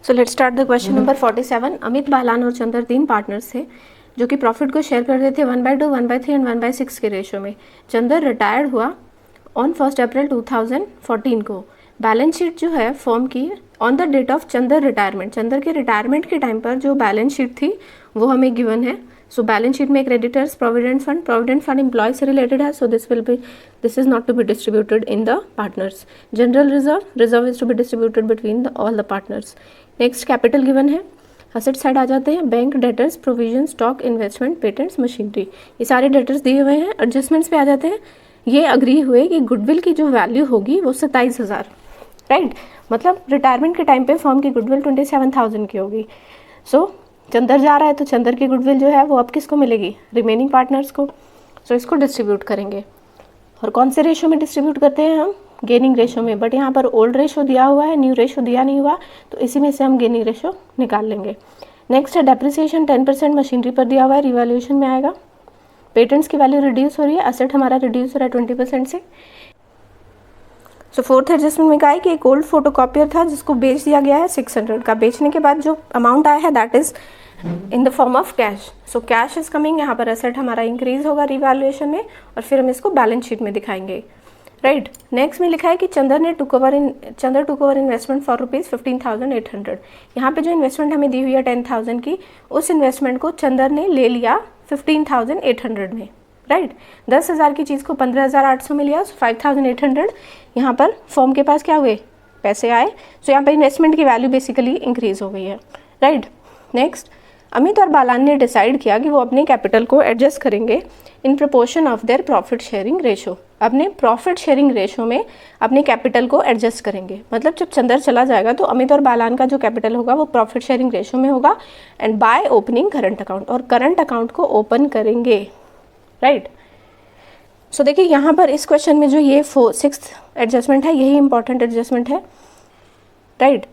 So let's start the question number 47। Amit, Balan और Chander 3 partners थे जो कि प्रॉफिट को शेयर करते थे 1/2, 1/3 एंड 1/6 के रेशो में। चंदर रिटायर्ड हुआ ऑन 1 अप्रैल 2014 को। बैलेंस शीट जो है फॉर्म की on the date of Chander retirement, Chander के रिटायरमेंट के टाइम पर जो बैलेंस शीट थी वो हमें गिवन है। सो बैलेंस शीट में क्रेडिटर्स, प्रोविडेंट फंड एम्प्लॉय से रिलेटेड है, so this is not to be distributed in the partners. General reserve is to be distributed between all the partners. Next capital given है। Asset side आ जाते हैं, bank, debtors, provision, stock, investment, patents, machinery, ये सारे debtors दिए हुए हैं। Adjustments पे आ जाते हैं। ये अग्री हुए कि गुडविल की जो वैल्यू होगी वो 27,000, राइट, मतलब रिटायरमेंट के टाइम पे फर्म की गुडविल 27,000 की होगी। सो चंदर जा रहा है तो चंदर की गुडविल जो है वो अब किसको मिलेगी? रिमेनिंग पार्टनर्स को। सो इसको डिस्ट्रीब्यूट करेंगे। और कौन से रेशो में डिस्ट्रीब्यूट करते हैं हम? गेनिंग रेशो में। बट यहाँ पर ओल्ड रेशो दिया हुआ है, न्यू रेशो दिया नहीं हुआ, तो इसी में से हम गेनिंग रेशो निकाल लेंगे। नेक्स्ट है डेप्रिसिएशन 10% मशीनरी पर दिया हुआ है, रिवैल्यूएशन में आएगा। पेटेंट्स की वैल्यू रिड्यूस हो रही है, असेट हमारा रिड्यूस हो रहा है 20% से। सो फोर्थ एडजस्टमेंट में कहा है कि एक ओल्ड फोटोकॉपियर था जिसको बेच दिया गया है 600 का। बेचने के बाद जो अमाउंट आया है that is in the form of cash. So cash is coming, यहाँ पर एसेट हमारा इंक्रीज होगा रिवैल्यूएशन में और फिर हम इसको बैलेंस शीट में दिखाएंगे, राइट। नेक्स्ट में लिखा है कि Chander took over investment for ₹15,800। यहाँ पे जो इन्वेस्टमेंट हमें दी हुई है 10,000 की, उस इन्वेस्टमेंट को चंदर ने ले लिया 15,800 में, राइट। 10,000 की चीज़ को 15,800 में लिया, 5,800 यहाँ पर फर्म के पास क्या हुए? पैसे आए। सो यहाँ पर इन्वेस्टमेंट की वैल्यू बेसिकली इंक्रीज हो गई है, राइट। नेक्स्ट, अमित और बालान ने डिसाइड किया कि वो अपने कैपिटल को एडजस्ट करेंगे in proportion of their profit sharing ratio. अपने प्रॉफिट शेयरिंग रेशो में अपने कैपिटल को एडजस्ट करेंगे। मतलब जब चंदर चला जाएगा तो अमित और बालान का जो कैपिटल होगा वो प्रॉफिट शेयरिंग रेशो में होगा and bye opening current account, और करंट अकाउंट को ओपन करेंगे, राइट। सो देखिए यहाँ पर इस क्वेश्चन में जो ये 6th एडजस्टमेंट है यही इंपॉर्टेंट एडजस्टमेंट है, राइट।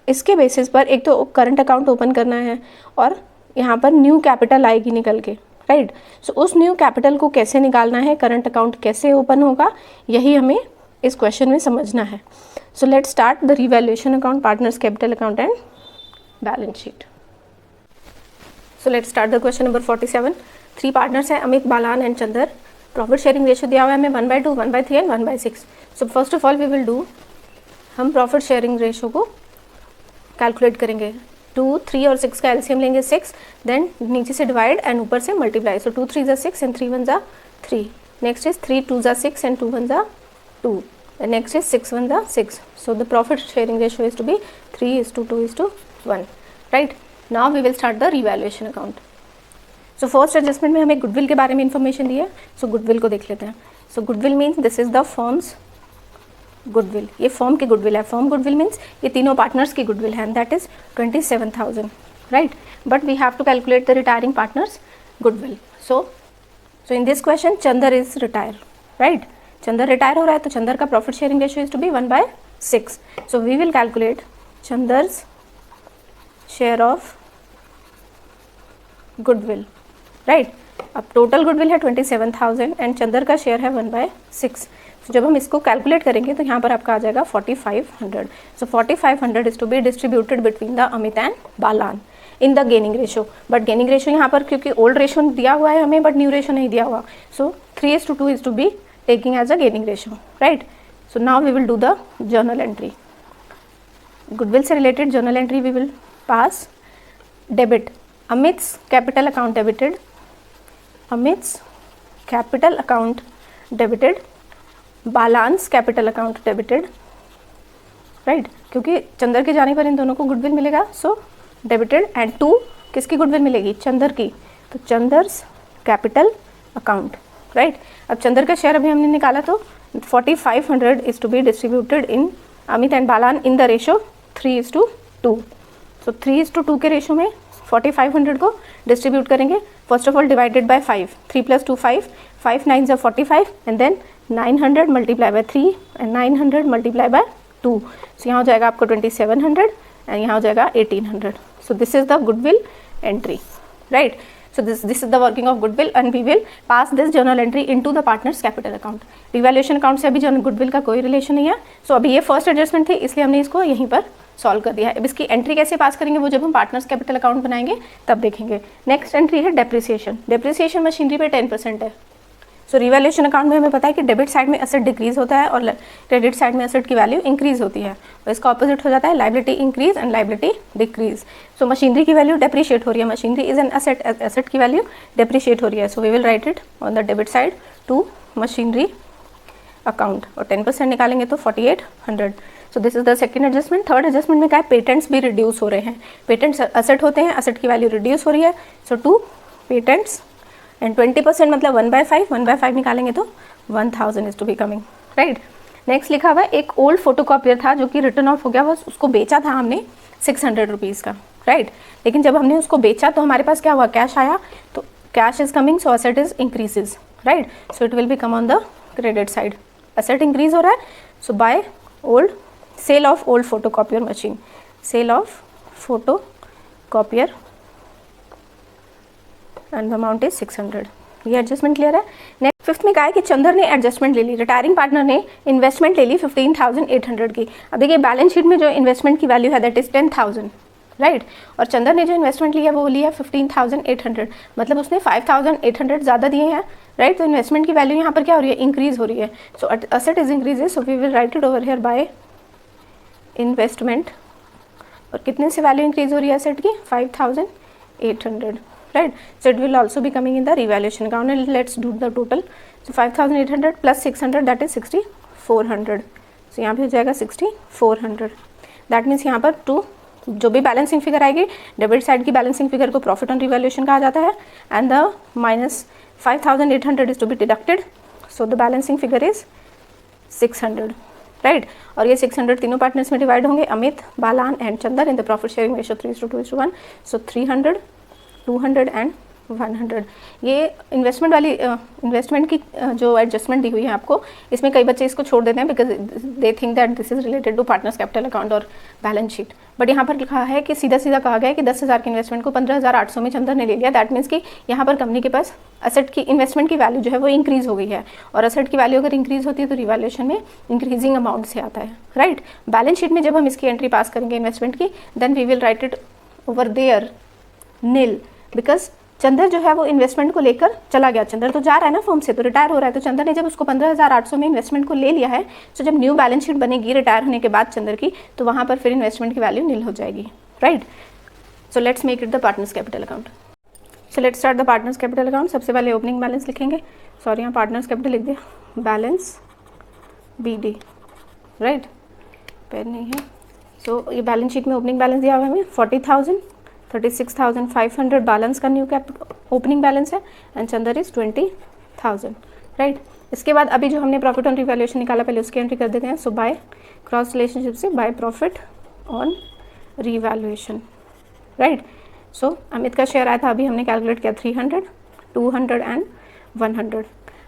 इसके बेसिस पर एक तो करंट अकाउंट ओपन करना है और यहाँ पर न्यू कैपिटल आएगी निकल के, राइट। सो उस न्यू कैपिटल को कैसे निकालना है, करंट अकाउंट कैसे ओपन होगा, यही हमें इस क्वेश्चन में समझना है। So let's start the revaluation account, partners capital account and balance sheet. So let's start the question number 47। 3 partners हैं, Amit, Balan and Chander. Profit sharing ratio दिया हुआ है हमें 1/2, 1/3 and 1/6। So first of all we will do, हम profit sharing ratio को calculate करेंगे। 2, 3 और 6 का एलसीएम लेंगे 6, देन नीचे से डिवाइड एंड ऊपर से multiply. So 2 3 6 and 3 1 3। Next is 3 2 6 and 2 1 2 and next is 6 1 6। So the profit sharing ratio is to be 3:2:1, right. Now we will start the revaluation account. So first adjustment में हमें goodwill के बारे में information दी है। सो goodwill को देख लेते हैं। So goodwill means this is the firm's goodwill, ये फर्म की गुडविल है। फर्म गुडविल मीन्स ये तीनों पार्टनर्स की गुडविल है, that is 27,000, right. But we have to calculate the retiring partners goodwill. So in this question Chander is retire, right. Chander retire हो रहा है तो चंदर का profit sharing ratio is to be 1/6। So we will calculate Chander's share of goodwill, right. अब total goodwill है 27,000 and Chandar का share है 1/6। तो जब हम इसको कैलकुलेट करेंगे तो यहाँ पर आपका आ जाएगा 4,500। So 4,500 is to be distributed between the Amit and Balan in the gaining ratio. But gaining ratio यहाँ पर क्योंकि ओल्ड रेशो दिया हुआ है हमें बट न्यू रेशो नहीं दिया हुआ, so 3:2 is to be taking as a gaining ratio, right. So now we will do the journal entry. Goodwill से related journal entry we will pass. Debit, Amit's capital account debited, Amit's capital account debited, Balan's capital account debited, right, क्योंकि चंदर के जाने पर इन दोनों को goodwill मिलेगा, सो debited. And 2 किसकी goodwill मिलेगी? चंदर की, तो चंदर्स कैपिटल अकाउंट, राइट। अब चंदर का शेयर अभी हमने निकाला तो 4,500 is to be distributed in Amit and Balan in the ratio 3:2। So 3:2 के रेशो में 4,500 को डिस्ट्रीब्यूट करेंगे। First of all divided by 5, 3 + 2 5, 5 9 = 45 and then 900 multiply by 3 and 900 multiply by 2। So यहाँ हो जाएगा आपको 2,700 एंड यहाँ हो जाएगा 1,800। So this is the goodwill entry, right. So this is the working of goodwill and we will pass this journal entry into the partners capital account. Revaluation account से अभी goodwill का कोई रिलेशन नहीं है। सो अभी ये फर्स्ट एडजस्टमेंट थी इसलिए हमने इसको यहीं पर सॉल्व कर दिया है। अब इसकी एंट्री कैसे पास करेंगे वो जब हम पार्टनर्स कैपिटल अकाउंट बनाएंगे तब देखेंगे। नेक्स्ट एंट्री है डेप्रिसिएशन। डेप्रिसिएशन मशीनरी पे 10% है। सो रिवैल्यूएशन अकाउंट में हमें पता है कि डेबिट साइड में एसेट डिक्रीज होता है और क्रेडिट साइड में एसेट की वैल्यू इंक्रीज होती है, और इसका ऑपोजिट हो जाता है liability increase and liability decrease. So machinery की वैल्यू डेप्रिशिएट हो रही है, machinery is an asset, asset की वैल्यू डेप्रिशिएट हो रही है। So we will write it on the debit side to machinery account, और 10% निकालेंगे तो 4800। So this is the second adjustment. Third adjustment में क्या है, पेटेंट्स भी रिड्यूस हो रहे हैं। पेटेंट्स एसेट होते हैं, एसेट की वैल्यू रिड्यूस हो रही है। सो टू पेटेंट्स एंड 20% मतलब 1/5, 1/5 निकालेंगे तो 1000 is to be coming, right. Next लिखा हुआ है एक ओल्ड फोटोकॉपियर था जो कि रिटर्न ऑफ हो गया, बस उसको बेचा था हमने 600 रुपीज़ का, राइट। लेकिन जब हमने उसको बेचा तो हमारे पास क्या हुआ, कैश आया, तो cash is coming, so asset is increases, right. So it will be come on the credit side, asset increase हो रहा है। So by old, sale of old photocopier machine, sale of photocopier and the amount is 600। ये adjustment clear है। Next fifth में कहा है कि चंदर ने एडजस्टमेंट ले ली, रिटायरिंग पार्टनर ने इन्वेस्टमेंट ले ली 15,800 की। अब देखिए बैलेंस शीट में जो इन्वेस्टमेंट की वैल्यू है दैट इज 10,000, राइट, और चंदर ने जो इन्वेस्टमेंट लिया वो लिया 15,800, मतलब उसने 5,800 ज़्यादा दिए हैं, राइट। तो इन्वेस्टमेंट की वैल्यू यहाँ पर क्या हो रही है, इंक्रीज हो रही है। So asset is increase, so we will write it over here by investment, और कितने से वैल्यू इंक्रीज हो रही है एसेट की, 5,800, right. So it will also be coming in the revaluation account, and let's do the total. So 5,800 plus 600 that is 6,400. So यहाँ पे हो जाएगा 6,400. That means यहाँ पर टू जो भी बैलेंसिंग फिगर आएगी, डेबिट साइड की बैलेंसिंग फिगर को प्रॉफिट ऑन रिवैल्यूएशन कहा जाता है, and the minus 5,800 is to be deducted, so the balancing figure is 600, right. और ये 600 तीनों पार्टनर्स में डिवाइड होंगे, Amit, Balan and Chander, in the profit sharing ratio 3:2:1। So 300, 200 and 100। ये इन्वेस्टमेंट वाली इन्वेस्टमेंट की जो एडजस्टमेंट दी हुई है आपको, इसमें कई बच्चे इसको छोड़ देते हैं because they think that this is related to partners capital account और बैलेंस शीट, बट यहाँ पर लिखा है कि सीधा सीधा कहा गया है कि 10,000 के इन्वेस्टमेंट को 15,800 में चंदर ने ले लिया। दैट मीन्स कि यहाँ पर कंपनी के पास एसेट की इन्वेस्टमेंट की वैल्यू जो है वो इंक्रीज हो गई है, और एसेट की वैल्यू अगर इंक्रीज होती है तो रिवैल्यूएशन में इंक्रीजिंग अमाउंट से आता है, राइट। बैलेंस शीट में जब हम इसकी एंट्री पास करेंगे इन्वेस्टमेंट की, then we will write it over there nil, because Chander जो है वो इन्वेस्टमेंट को लेकर चला गया। चंदर तो जा रहा है ना फर्म से, तो रिटायर हो रहा है, तो चंदर ने जब उसको 15,800 में इन्वेस्टमेंट को ले लिया है, तो जब न्यू बैलेंस शीट बनेगी रिटायर होने के बाद चंदर की, तो वहाँ पर फिर इन्वेस्टमेंट की वैल्यू नील हो जाएगी, right. So let's make it the partners capital account. So let's start the partners capital account. सबसे पहले ओपनिंग बैलेंस लिखेंगे, सॉरी यहाँ पार्टनर्स कैपिटल लिख दिया, बैलेंस BD, राइट, पेन नहीं है। सो ये बैलेंस शीट में ओपनिंग बैलेंस दिया हुआ है हमें 40,000, 36,500 बैलेंस का न्यू कैप ओपनिंग बैलेंस है, एंड चंदर इज 20,000, राइट। इसके बाद अभी जो हमने प्रॉफिट ऑन रिवैल्यूएशन निकाला पहले उसकी एंट्री कर देते हैं। सो बाय क्रॉस रिलेशनशिप से by profit on revaluation, right. So Amit का शेयर आया था, अभी हमने कैलकुलेट किया 300, 200 एंड 100।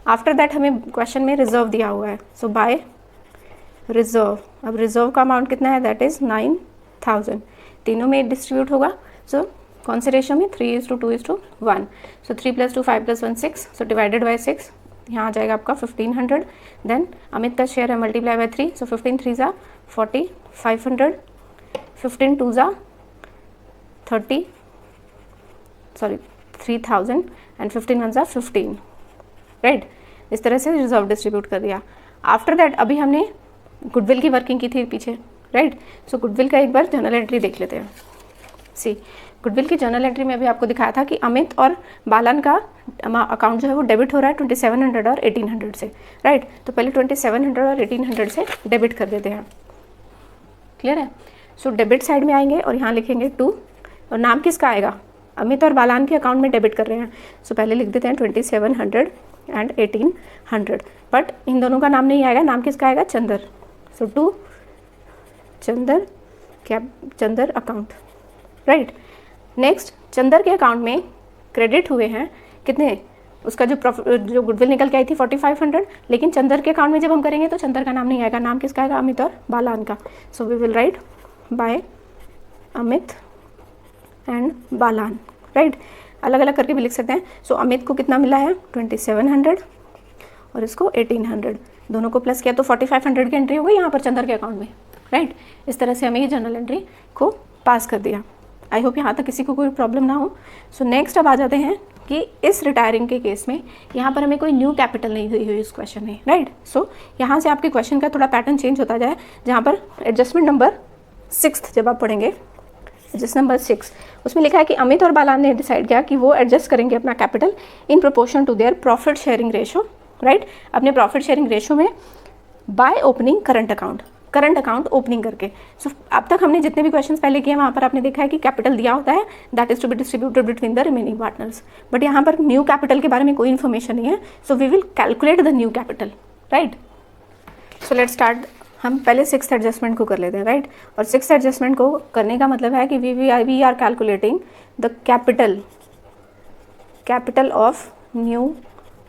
आफ्टर दैट हमें क्वेश्चन में रिजर्व दिया हुआ है, सो बाय रिजर्व। अब रिजर्व का अमाउंट कितना है, दैट इज 9,000, तीनों में डिस्ट्रीब्यूट होगा। सो कौन से रेशियो में, 3:2:1। सो 3 + 2 5 + 1 6, सो डिवाइडेड बाय 6, यहाँ आ जाएगा आपका 1,500। देन अमित का शेयर है मल्टीप्लाई बाय 3, सो 15 3 ज़ा 40, 500, 15 2 ज़ा 30, सॉरी 3,000 एंड 15 1 ज़ा 15, राइट। इस तरह से रिजर्व डिस्ट्रीब्यूट कर दिया। आफ्टर दैट अभी हमने गुडविल की वर्किंग की थी पीछे, राइट। सो गुडविल का एक बार जर्नल एंट्री देख लेते हैं। सी गुडविल की जर्नल एंट्री में अभी आपको दिखाया था कि अमित और बालन का अकाउंट जो है वो डेबिट हो रहा है 2,700 और 1,800 से, राइट। तो पहले 2,700 और 1,800 से डेबिट कर देते हैं, क्लियर है। सो डेबिट साइड में आएंगे और यहाँ लिखेंगे 2, और नाम किसका आएगा, अमित और बालान के अकाउंट में डेबिट कर रहे हैं। सो पहले लिख देते हैं 2,700 एंड 1,800, बट इन दोनों का नाम नहीं आएगा, नाम किसका आएगा, Chander. So to Chander Chander account, right. Next Chander के अकाउंट में क्रेडिट हुए हैं कितने, उसका जो गुडविल निकल के आई थी 4,500, लेकिन चंदर के अकाउंट में जब हम करेंगे तो चंदर का नाम नहीं आएगा, नाम किसका आएगा, अमित और बालान का। So we will write by Amit and Balan, right. अलग अलग करके भी लिख सकते हैं। सो अमित को कितना मिला है 2,700 और इसको 1,800, दोनों को प्लस किया तो 4,500 की एंट्री हो गई यहाँ पर चंदर के अकाउंट में, राइट। इस तरह से हमें ये जर्नल एंट्री को पास कर दिया। आई होप यहाँ तक किसी को कोई प्रॉब्लम ना हो। सो नेक्स्ट अब आ जाते हैं कि इस रिटायरिंग के केस में यहाँ पर हमें कोई न्यू कैपिटल नहीं दी हुई इस क्वेश्चन में, राइट। सो यहाँ से आपके क्वेश्चन का थोड़ा पैटर्न चेंज होता जाए, जहाँ पर एडजस्टमेंट नंबर 6 जब आप पढ़ेंगे, एडजस्ट नंबर 6, उसमें लिखा है कि अमित और बालान ने डिसाइड किया कि वो एडजस्ट करेंगे अपना capital in proportion to their profit sharing ratio, right. अपने प्रॉफिट शेयरिंग रेशो में by opening current account opening करके। सो अब तक हमने जितने भी क्वेश्चंस पहले किए वहाँ पर आपने देखा है कि कैपिटल दिया होता है, that is to be distributed between the remaining partners, but यहाँ पर न्यू कैपिटल के बारे में कोई इन्फॉर्मेशन नहीं है। So we will calculate the new capital, right. So let's start. हम पहले 6th एडजस्टमेंट को कर लेते हैं, राइट। और 6th एडजस्टमेंट को करने का मतलब है कि we are calculating the capital of new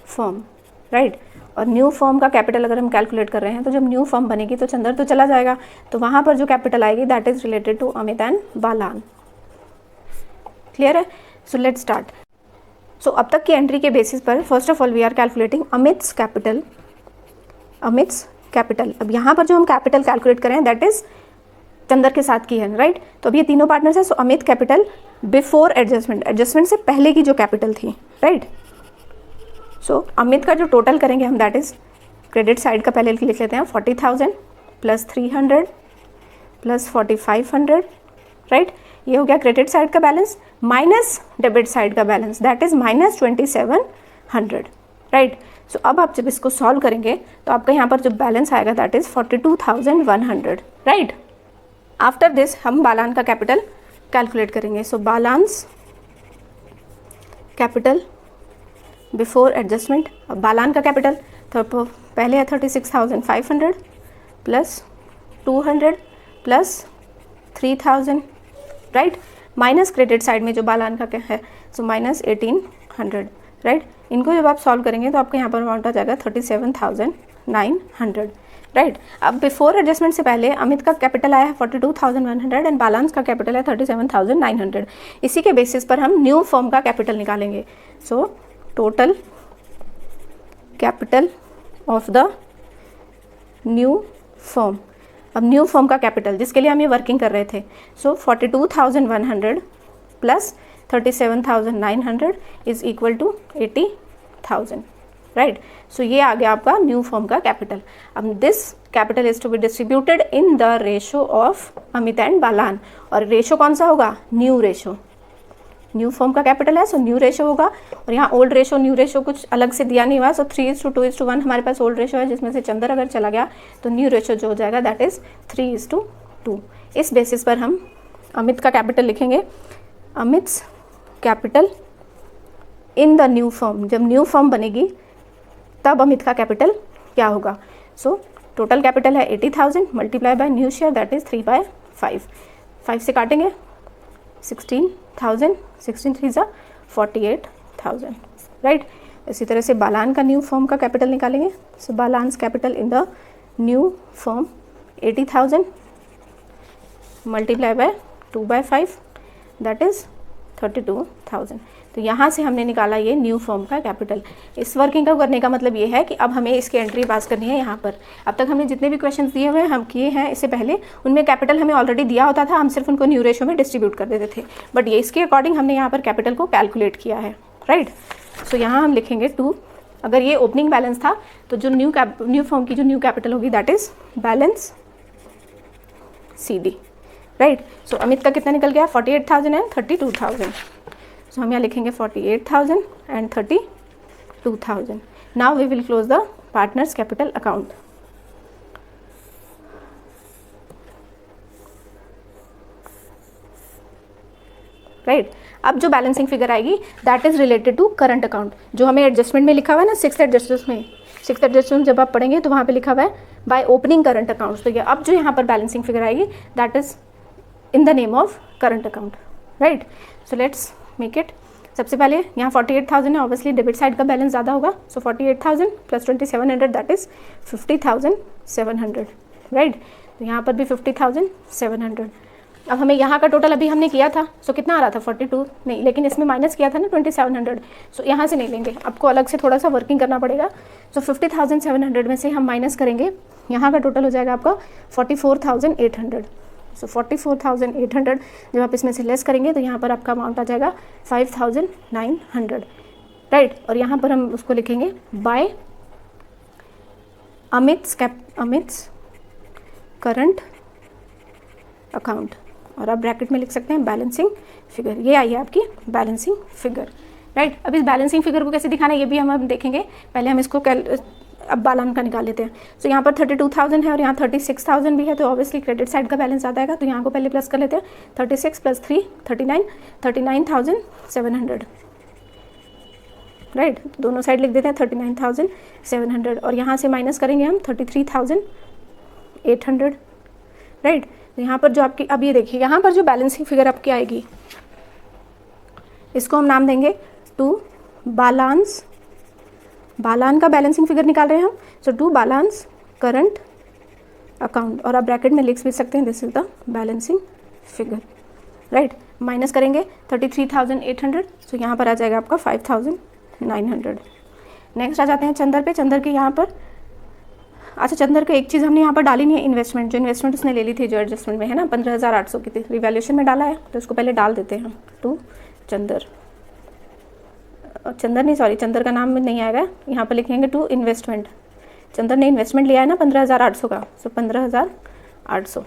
firm, right. और न्यू फर्म का कैपिटल अगर हम कैलकुलेट कर रहे हैं तो जब न्यू फर्म बनेगी तो चंदर तो चला जाएगा, तो वहाँ पर जो कैपिटल आएगी that is related to Amit and Balan. Clear है? So let's start. सो अब तक की एंट्री के बेसिस पर first of all we are calculating Amit's capital. अब यहाँ पर जो हम कैपिटल कैलकुलेट करें दैट इज चंदर के साथ की है, राइट। तो अब ये तीनों पार्टनर्स हैं। सो अमित कैपिटल बिफोर एडजस्टमेंट से पहले की जो कैपिटल थी, राइट। सो अमित का जो टोटल करेंगे हम दैट इज क्रेडिट साइड का पहले लिख लेते हैं 40,000 प्लस 300 प्लस 4,500, राइट। ये हो गया क्रेडिट साइड का बैलेंस माइनस डेबिट साइड का balance that is minus 2,700, right. So अब आप जब इसको सॉल्व करेंगे तो आपका यहाँ पर जो बैलेंस आएगा that is 42,100, right. After this हम बालान का कैपिटल कैलकुलेट करेंगे। सो बालान्स कैपिटल बिफोर एडजस्टमेंट। अब बालान का कैपिटल तो पहले है 36,500 plus 200 plus 3,000, right. Minus credit side में जो बालान का क्या है सो माइनस 1,800, राइट। इनको जब आप सॉल्व करेंगे तो आपको यहाँ पर अमाउंट आ जाएगा 37,900, राइट। अब बिफोर एडजस्टमेंट से पहले अमित का कैपिटल आया है 42,100 एंड बालांस का कैपिटल है 37,900। इसी के बेसिस पर हम न्यू फर्म का कैपिटल निकालेंगे। So total capital of the new firm. अब न्यू फर्म का कैपिटल जिसके लिए हम ये वर्किंग कर रहे थे, so 42,100 plus 37,900 is equal to 80,000, right. So ये आ गया आपका न्यू फर्म का कैपिटल। अब this capital is to be distributed in the ratio of Amit and Balan. और रेशो कौन सा होगा? New ratio. न्यू फर्म का कैपिटल है सो न्यू रेशो होगा। और यहाँ ओल्ड रेशो न्यू रेशो कुछ अलग से दिया नहीं हुआ। सो 3:2:1 हमारे पास ओल्ड रेशो है, जिसमें से चंदर अगर चला गया तो न्यू रेशो जो हो जाएगा दैट इज 3:2। इस बेसिस पर हम अमित का कैपिटल लिखेंगे, Amit's capital in the new firm. जब न्यू फर्म बनेगी तब अमित का कैपिटल क्या होगा? सो टोटल कैपिटल है 80,000 multiply bye new share that is 3/5। 5 से काटेंगे 16,000, 16 3 48,000, राइट। इसी तरह से बालान का न्यू फर्म का कैपिटल निकालेंगे। So Balan's capital in the new firm 80,000 multiply by 2/5 that is 32,000। तो यहाँ से हमने निकाला ये न्यू फर्म का कैपिटल। इस वर्किंग का करने का मतलब ये है कि अब हमें इसकी एंट्री पास करनी है यहाँ पर। अब तक हमने जितने भी क्वेश्चंस दिए हुए हैं हम किए हैं इससे पहले, उनमें कैपिटल हमें ऑलरेडी दिया होता था, हम सिर्फ उनको न्यू रेशो में डिस्ट्रीब्यूट कर देते थे। बट ये इसके अकॉर्डिंग हमने यहाँ पर कैपिटल को कैलकुलेट किया है, राइट। सो यहाँ हम लिखेंगे 2। अगर ये ओपनिंग बैलेंस था तो जो न्यू फर्म की जो न्यू कैपिटल होगी that is balance CD, right. So Amit का कितना निकल गया? 48,000 एंड 32,000। सो हम यहाँ लिखेंगे 48,000 and 32,000। Now we will close the partners capital account. Right. अब जो बैलेंसिंग फिगर आएगी that is related to current account, जो हमें एडजस्टमेंट में लिखा हुआ है ना, 6th एडजस्टमेंट जब आप पढ़ेंगे तो वहाँ पे लिखा हुआ है बाय ओपनिंग करंट अकाउंट्स। तो ये अब जो यहाँ पर बैलेंसिंग फिगर आएगी that is in the name of current account, right. So let's make it. सबसे पहले यहाँ 48,000 है, ऑब्वियसली डेबिट साइड का बैलेंस ज़्यादा होगा। सो 48,000 प्लस 2,700 दैट इज 50,700, राइट। तो यहाँ पर भी 50,700। अब हमें यहाँ का टोटल अभी हमने किया था, सो कितना आ रहा था? 42 नहीं, लेकिन इसमें माइनस किया था ना 2,700। सो यहाँ से नहीं लेंगे, आपको अलग से थोड़ा सा वर्किंग करना पड़ेगा। सो 50,700 में से हम माइनस करेंगे यहाँ का टोटल हो जाएगा आपका 44,800। सो 44,800 जब आप इसमें से लेस करेंगे तो यहाँ पर आपका अमाउंट आ जाएगा 5,900, राइट। और यहाँ पर हम उसको लिखेंगे बाय अमित्स करंट अकाउंट, और आप ब्रैकेट में लिख सकते हैं बैलेंसिंग फिगर। ये आई है आपकी बैलेंसिंग फिगर, राइट। अब इस बैलेंसिंग फिगर को कैसे दिखाना है ये भी हम देखेंगे। पहले हम इसको अब बालान का निकाल लेते हैं। सो यहाँ पर 32,000 है और यहाँ 36,000 भी है, तो ऑब्वियसली क्रेडिट साइड का बैलेंस आता है। तो यहाँ को पहले प्लस कर लेते हैं, 36 + 3 39,700, राइट। दोनों साइड लिख देते हैं 39,700, और यहाँ से माइनस करेंगे हम 33,800, राइट। तो यहाँ पर जो आपकी, अब ये देखिए यहाँ पर जो बैलेंसिंग फिगर आपकी आएगी इसको हम नाम देंगे टू बालान का बैलेंसिंग फिगर निकाल रहे हैं हम। सो टू बालांस करंट अकाउंट, और आप ब्रैकेट में लिख भी सकते हैं this is the balancing figure, right. Minus करेंगे 33,800, सो यहाँ पर आ जाएगा आपका 5,900। नेक्स्ट आ जाते हैं चंदर पे। चंदर के यहाँ पर, अच्छा चंदर का एक चीज़ हमने यहाँ पर डाली नहीं है, इन्वेस्टमेंट। जो इन्वेस्टमेंट उसने ले ली थी जो एडजस्टमेंट में है ना 15,800 की थी, रिवैल्यूएशन में डाला है, तो उसको पहले डाल देते हैं हम टू चंदर चंदर का नाम में नहीं आएगा, यहाँ पर लिखेंगे टू इन्वेस्टमेंट। चंदर ने इन्वेस्टमेंट लिया है ना 15,800 का, सो 15,800,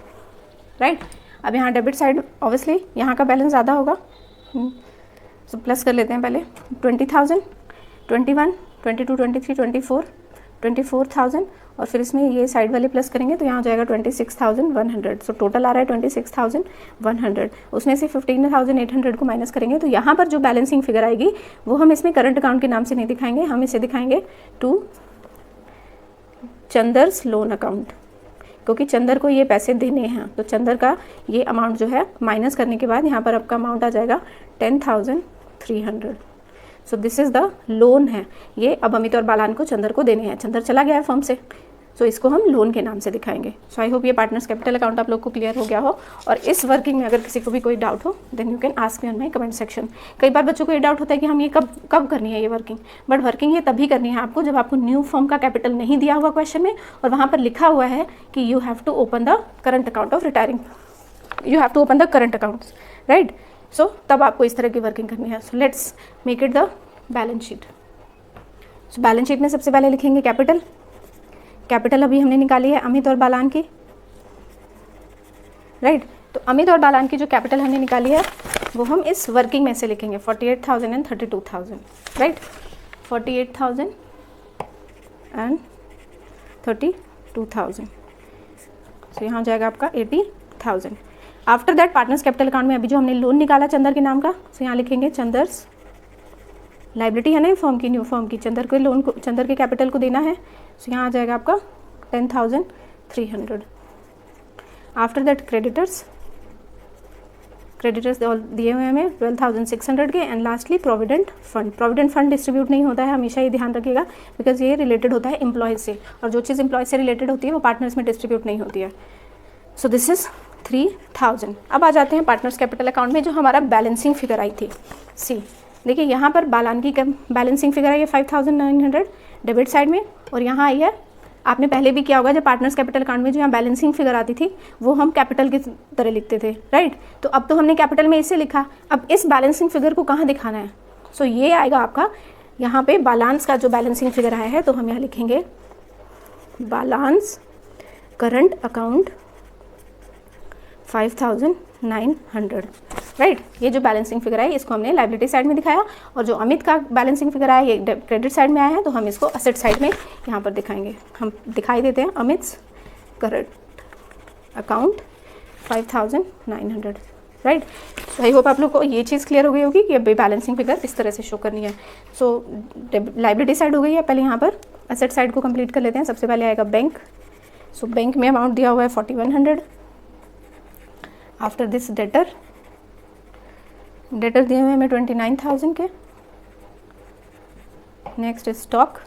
राइट। अब यहाँ डेबिट साइड ऑब्वियसली यहाँ का बैलेंस ज़्यादा होगा, सो प्लस कर लेते हैं पहले 20,000, 21, 22, 23, 24,000, और फिर इसमें ये साइड वाले प्लस करेंगे तो यहाँ हो जाएगा 26,100। सो टोटल आ रहा है 26,100। उसमें से 15,800 को माइनस करेंगे तो यहाँ पर जो बैलेंसिंग फिगर आएगी वो हम इसमें करंट अकाउंट के नाम से नहीं दिखाएंगे, हम इसे दिखाएंगे टू चंदर्स लोन अकाउंट, क्योंकि चंदर को ये पैसे देने हैं। तो चंदर का ये अमाउंट जो है माइनस करने के बाद यहाँ पर आपका अमाउंट आ जाएगा 10,300। So this is the loan है, ये अब अमित और बालान को चंदर को देने हैं। चंदर चला गया है फर्म से, सो इसको हम लोन के नाम से दिखाएंगे। सो आई होप ये पार्टनर्स कैपिटल अकाउंट आप लोग को क्लियर हो गया हो। और इस वर्किंग में अगर किसी को भी कोई डाउट हो then you can ask me on my comment section. कई बार बच्चों को ये डाउट होता है कि हम ये कब करनी है ये वर्किंग, बट वर्किंग ये तभी करनी है आपको जब आपको न्यू फर्म का कैपिटल नहीं दिया हुआ क्वेश्चन में और वहाँ पर लिखा हुआ है कि you have to open the current account of retiring, you have to open the current accounts, right. So तब आपको इस तरह की वर्किंग करनी है। So let's make it the balance sheet. So balance sheet में सबसे पहले लिखेंगे कैपिटल अभी हमने निकाली है अमित और बालान की, राइट। तो अमित और बालान की जो कैपिटल हमने निकाली है वो हम इस वर्किंग में से लिखेंगे 48,000 एंड 32,000, राइट। 48,000 एंड 32,000, सो यहाँ हो जाएगा आपका 80,000। After that partners capital account में अभी जो हमने लोन निकाला चंदर के नाम का, सो यहाँ लिखेंगे चंदर्स लाइबिलिटी है ना फर्म की, न्यू फर्म की, चंदर के लोन को, चंदर के कैपिटल को देना है। सो यहाँ आ जाएगा आपका 10,300। आफ्टर दैट क्रेडिटर्स दिए हुए हमें 12,600 के, and lastly provident fund distribute नहीं होता है, हमेशा ये ध्यान रखिएगा, बिकॉज ये रिलेटेड होता है एम्प्लॉयज़ से, और जो चीज़ एम्प्लॉयज़ से रिलेटेड होती है वो पार्टनर्स में डिस्ट्रीब्यूट नहीं होती है। So this is 3,000। अब आ जाते हैं पार्टनर्स कैपिटल अकाउंट में जो हमारा बैलेंसिंग फिगर आई थी। सी देखिए यहाँ पर बालान की बैलेंसिंग फिगर आई है 5,900 डेबिट साइड में, और यहाँ आई है, आपने पहले भी किया होगा जब पार्टनर्स कैपिटल अकाउंट में जो यहाँ बैलेंसिंग फिगर आती थी वो हम कैपिटल की तरह लिखते थे, राइट। तो अब तो हमने कैपिटल में इसे लिखा, अब इस बैलेंसिंग फिगर को कहाँ दिखाना है। सो ये आएगा आपका यहाँ पे बालांस का जो बैलेंसिंग फिगर आया है, तो हम यहाँ लिखेंगे बालांस करंट अकाउंट 5,900, राइट। ये जो बैलेंसिंग फिगर है इसको हमने लायबिलिटी साइड में दिखाया, और जो अमित का बैलेंसिंग फिगर आया ये क्रेडिट साइड में आया है, तो हम इसको असेट साइड में यहाँ पर दिखाएंगे। हम दिखाई देते हैं Amit's current account 5,900, right. So I hope आप लोग को ये चीज़ क्लियर हो गई होगी कि अभी बैलेंसिंग फिगर इस तरह से शो करनी है। सो लायबिलिटी साइड हो गई है, पहले यहाँ पर असेट साइड को कंप्लीट कर लेते हैं। सबसे पहले आएगा बैंक। सो बैंक में अमाउंट दिया हुआ है 4100। आफ्टर दिस डेटर दिए हुए हमें 29,000 के। नेक्स्ट स्टॉक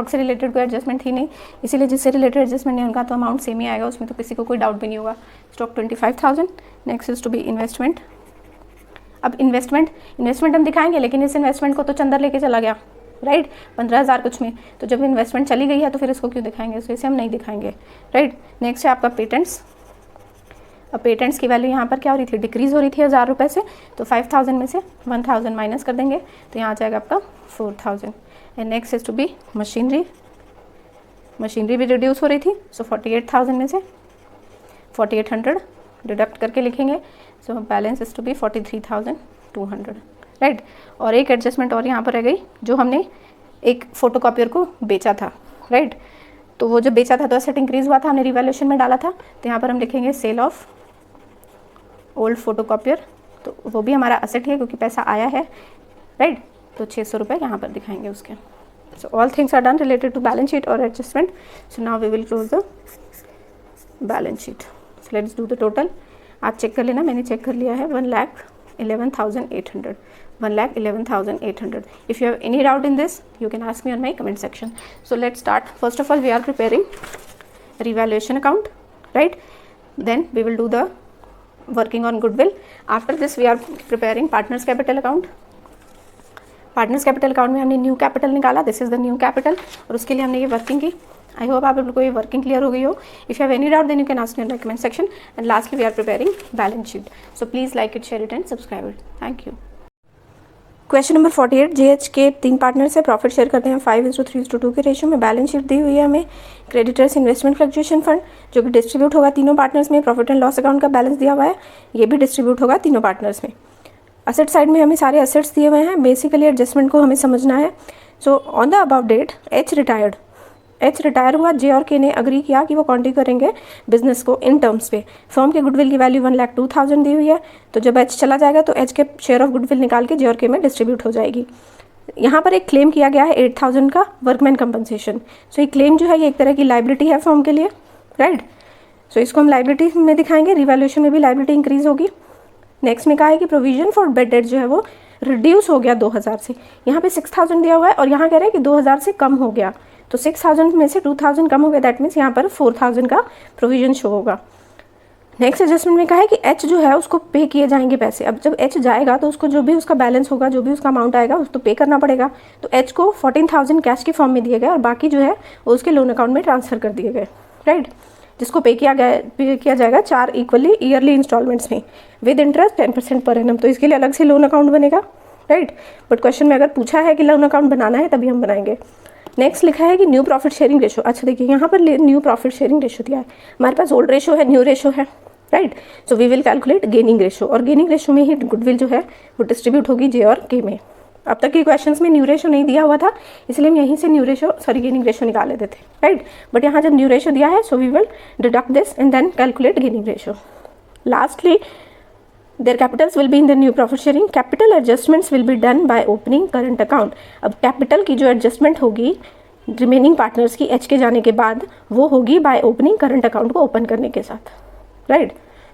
से रिलेटेड कोई एडजस्टमेंट थी नहीं, इसीलिए जिससे रिलेटेड एडजस्टमेंट नहीं उनका तो अमाउंट सेम ही आएगा, उसमें तो किसी को कोई डाउट भी नहीं होगा। Stock 25,000। Next is to be investment. अब इन्वेस्टमेंट हम दिखाएंगे, लेकिन इस इन्वेस्टमेंट को तो चंदर लेके चला गया, राइट, 15,000 कुछ में। तो जब इन्वेस्टमेंट चली गई है तो फिर इसको क्यों दिखाएंगे, तो इसे हम नहीं दिखाएंगे, राइट। नेक्स्ट है आपका पेटेंट्स। अब पेटेंट्स की वैल्यू यहाँ पर क्या हो रही थी, डिक्रीज़ हो रही थी 1000 रुपये से, तो 5000 में से 1000 माइनस कर देंगे तो यहाँ आ जाएगा आपका 4000। And next is to be machinery. Machinery भी रिड्यूस हो रही थी, सो 48,000 में से 4800 डिडक्ट करके लिखेंगे, so balance is to be 43,200, right. और एक एडजस्टमेंट और यहाँ पर रह गई, जो हमने एक फोटोकॉपियर को बेचा था, राइट। तो वो जब बेचा था तो एसेट इंक्रीज हुआ था, हमने रिवैल्यूएशन में डाला था, तो यहाँ पर हम लिखेंगे सेल ऑफ ओल्ड फोटोकॉपियर, तो वो भी हमारा एसेट है क्योंकि पैसा आया है, राइट। तो 600 रुपये यहाँ पर दिखाएंगे उसके। So all things are done related to balance sheet और adjustment. So now we will close the balance sheet. So let's do the total. आप चेक कर लेना, मैंने चेक कर लिया है, 1,11,800, 1,11,800. If you have any doubt in this, you can ask me on my comment section. So let's start. First of all, we are preparing revaluation account, right? Then we will do the working on goodwill. After this, we are preparing partners capital account. Partners capital account में हमने new capital निकाला, this is the new capital, और उसके लिए हमने ये working की। आई hope आप लोगों को ये वर्किंग क्लियर हो गई हो। If you have any doubt then you can ask me in the comment section. And lastly we are preparing balance sheet, so please like it, share it and subscribe it. Thank you. Question number 48, JH के 3 partners है, profit share करते हैं 5:3:2 के ratio में। Balance sheet दी हुई है हमें, क्रेडिटर्स इन्वेस्टमेंट फ्लक्चुएशन फंड जो कि डिस्ट्रीब्यूट होगा तीनों पार्टनर्स में। प्रॉफिट एंड लॉस अकाउंट का बैलेंस दिया हुआ है, ये भी डिस्ट्रीब्यूट होगा तीनों पार्टनर्स में। असेट साइड में हमें सारे असेट्स दिए हुए हैं, बेसिकली एडजस्टमेंट को हमें समझना है। So on the above date H retire हुआ, जे और के ने अग्री किया कि वो कॉन्ट्री करेंगे बिजनेस को इन टर्म्स पे। फर्म के गुडविल की वैल्यू 1,02,000 दी हुई है, तो जब एच चला जाएगा तो एच के शेयर ऑफ गुडविल निकाल के जे और के में डिस्ट्रीब्यूट हो जाएगी। यहाँ पर एक क्लेम किया गया है 8,000 का वर्कमैन कंपनसेशन। सो ये क्लेम जो है ये एक तरह की लाइबिलिटी है फर्म के लिए, राइट। सो इसको हम लाइबिलिटी में दिखाएंगे, रिवैल्यूएशन में भी लाइबिलिटी इंक्रीज होगी। नेक्स्ट में कहा है कि प्रोविजन फॉर बेड डेट जो है वो रिड्यूस हो गया 2,000 से, यहाँ पे 6,000 दिया हुआ है और यहाँ कह रहे हैं कि 2,000 से कम हो गया, तो 6,000 में से 2,000 कम हो गया, दैट मीन्स यहाँ पर 4,000 का प्रोविजन शो होगा। नेक्स्ट एडजस्टमेंट में कहा है कि एच जो है उसको पे किए जाएंगे पैसे। अब जब एच जाएगा तो उसको जो भी उसका बैलेंस होगा, जो भी उसका अमाउंट आएगा उसको पे करना पड़ेगा। तो एच को 14,000 कैश के फॉर्म में दिए गए और बाकी जो है वो उसके लोन अकाउंट में ट्रांसफर कर दिए गए, राइट, जिसको पे किया जाएगा 4 इक्वली ईयरली इंस्टॉलमेंट्स में विद इंटरेस्ट 10% पर एनम। तो इसके लिए अलग से लोन अकाउंट बनेगा, राइट। बट क्वेश्चन में अगर पूछा है कि लोन अकाउंट बनाना है तभी हम बनाएंगे। नेक्स्ट लिखा है कि न्यू प्रॉफिट शेयरिंग रेशो। अच्छा देखिए यहाँ पर न्यू प्रॉफिट शेयरिंग रेशो दिया है, हमारे पास ओल्ड रेशो है, न्यू रेशो है, right. So we will calculate gaining ratio, और गेनिंग रेशो में ही गुडविल जो है वो डिस्ट्रीब्यूट होगी जे और के में। अब तक के क्वेश्चंस में न्यू रेशो नहीं दिया हुआ था, इसलिए हम यहीं से गेनिंग रेशो निकाल लेते थे, राइट। बट यहाँ जब न्यू रेशो दिया है, so we will deduct this and then calculate gaining ratio. Lastly their capitals will be in the new profit sharing. Capital adjustments will be done by opening current account. अब capital की जो adjustment होगी remaining partners की H के जाने के बाद, वो होगी बाय ओपनिंग करंट अकाउंट को ओपन करने के साथ, right.